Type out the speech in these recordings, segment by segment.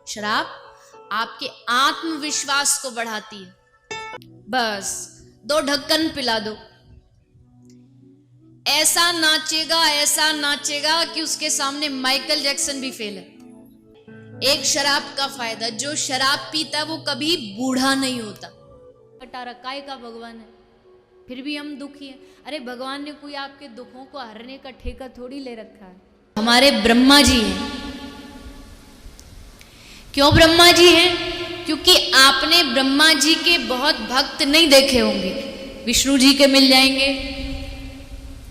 शराब आपके आत्मविश्वास को बढ़ाती है। बस 2 ढक्कन पिला दो, ऐसा नाचेगा कि उसके सामने माइकल जैक्सन भी फेल है। एक शराब का फायदा, जो शराब पीता है वो कभी बूढ़ा नहीं होता। हटा रखा है का भगवान है, फिर भी हम दुखी हैं। अरे भगवान ने कोई आपके दुखों को हरने का ठेका थोड़ी ले रखा है। हमारे ब्रह्मा जी हैं। क्यों ब्रह्मा जी हैं? क्योंकि आपने ब्रह्मा जी के बहुत भक्त नहीं देखे होंगे। विष्णु जी के मिल जाएंगे,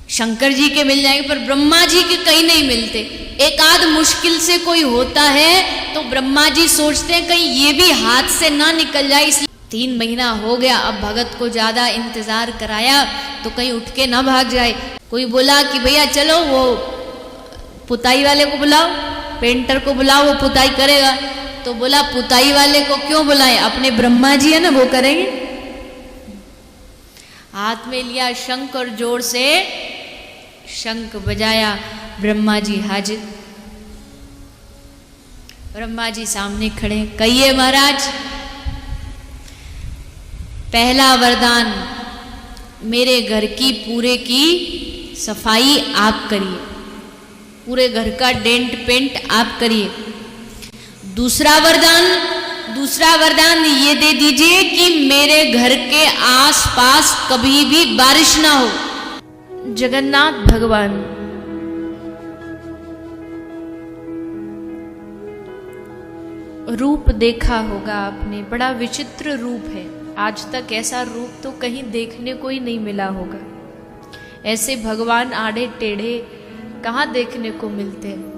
शंकर जी के मिल जाएंगे, पर ब्रह्मा जी के कहीं नहीं मिलते। एक आध मुश्किल से कोई होता है तो ब्रह्मा जी सोचते हैं कहीं ये भी हाथ से ना निकल जाए, इसलिए 3 महीना हो गया, अब भगत को ज्यादा इंतजार कराया तो कहीं उठ के ना भाग जाए। कोई बोला कि भैया चलो वो पुताई वाले को बुलाओ, पेंटर को बुलाओ, वो पुताई करेगा। तो बोला पुताई वाले को क्यों बुलाएं, अपने ब्रह्मा जी है ना, वो करेंगे। हाथ में लिया शंख और जोर से शंख बजाया, ब्रह्मा जी हाजिर। ब्रह्मा जी सामने खड़े, कहिए महाराज। पहला वरदान, मेरे घर की पूरे की सफाई आप करिए, पूरे घर का डेंट पेंट आप करिए। दूसरा वरदान ये दे दीजिए कि मेरे घर के आसपास कभी भी बारिश ना हो। जगन्नाथ भगवान रूप देखा होगा आपने, बड़ा विचित्र रूप है। आज तक ऐसा रूप तो कहीं देखने को ही नहीं मिला होगा। ऐसे भगवान आड़े टेढ़े कहाँ देखने को मिलते हैं।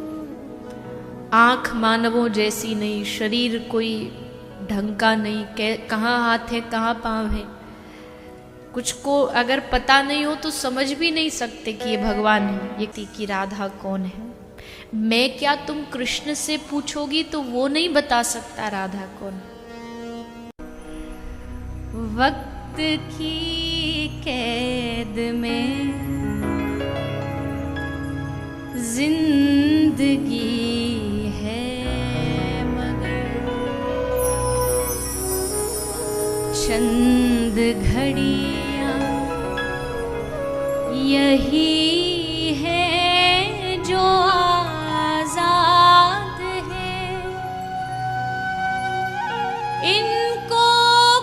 आंख मानवों जैसी नहीं, शरीर कोई ढंग का नहीं, कहाँ हाथ है कहाँ पांव है, कुछ को अगर पता नहीं हो तो समझ भी नहीं सकते कि ये भगवान है। ये की राधा कौन है। मैं क्या तुम कृष्ण से पूछोगी तो वो नहीं बता सकता राधा कौन है। वक्त की कैद में जिंदगी है मगर चंद घड़ियां यही है जो आजाद है। इनको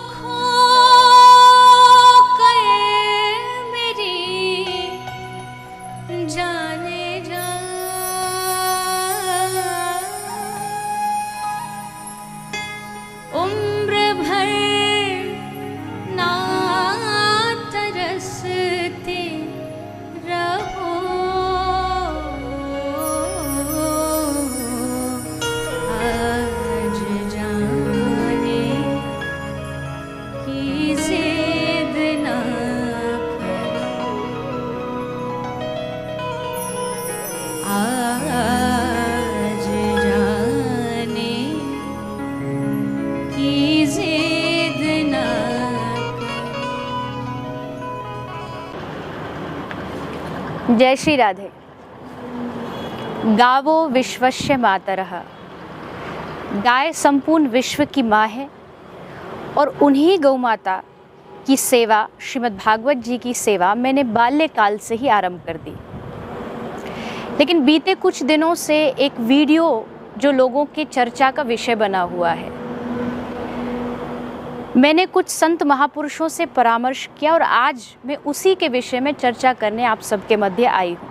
खो कर मेरी जाने जा, उम्र भर ना तरसते रहो। आज जाने की जिद ना करो, आज जाने की जिद ना करो। जय श्री राधे। गावो विश्वस्य मातरः। गाय संपूर्ण विश्व की माँ है और उन्हीं गौ माता की सेवा, श्रीमद् भागवत जी की सेवा मैंने बाल्यकाल से ही आरंभ कर दी। लेकिन बीते कुछ दिनों से एक वीडियो जो लोगों के चर्चा का विषय बना हुआ है, मैंने कुछ संत महापुरुषों से परामर्श किया और आज मैं उसी के विषय में चर्चा करने आप सबके मध्य आई हूँ।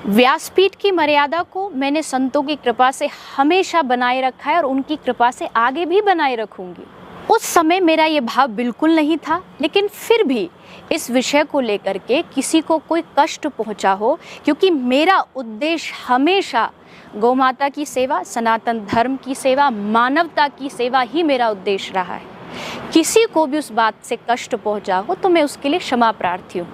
व्यासपीठ की मर्यादा को मैंने संतों की कृपा से हमेशा बनाए रखा है और उनकी कृपा से आगे भी बनाए रखूंगी। उस समय मेरा ये भाव बिल्कुल नहीं था, लेकिन फिर भी इस विषय को लेकर के किसी को कोई कष्ट पहुंचा हो, क्योंकि मेरा उद्देश्य हमेशा गौ माता की सेवा, सनातन धर्म की सेवा, मानवता की सेवा ही मेरा उद्देश्य रहा है। किसी को भी उस बात से कष्ट पहुंचा हो तो मैं उसके लिए क्षमा प्रार्थी हूँ।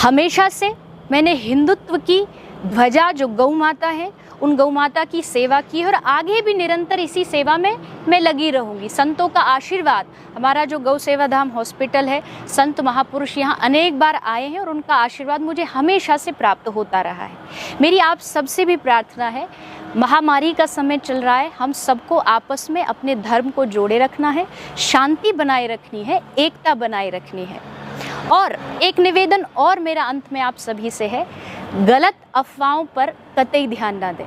हमेशा से मैंने हिंदुत्व की ध्वजा जो गौ माता है, उन गौ माता की सेवा की है और आगे भी निरंतर इसी सेवा में मैं लगी रहूँगी। संतों का आशीर्वाद, हमारा जो गौ सेवा धाम हॉस्पिटल है, संत महापुरुष यहाँ अनेक बार आए हैं और उनका आशीर्वाद मुझे हमेशा से प्राप्त होता रहा है। मेरी आप सबसे भी प्रार्थना है, महामारी का समय चल रहा है, हम सबको आपस में अपने धर्म को जोड़े रखना है, शांति बनाए रखनी है, एकता बनाए रखनी है। और एक निवेदन और मेरा अंत में आप सभी से है, गलत अफवाहों पर कतई ध्यान ना दें।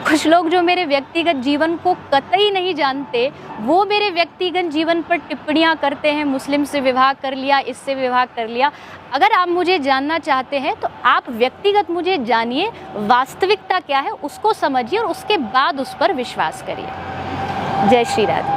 कुछ लोग जो मेरे व्यक्तिगत जीवन को कतई नहीं जानते, वो मेरे व्यक्तिगत जीवन पर टिप्पणियां करते हैं, मुस्लिम से विवाह कर लिया, इससे विवाह कर लिया। अगर आप मुझे जानना चाहते हैं तो आप व्यक्तिगत मुझे जानिए, वास्तविकता क्या है उसको समझिए और उसके बाद उस पर विश्वास करिए। जय श्री राधे।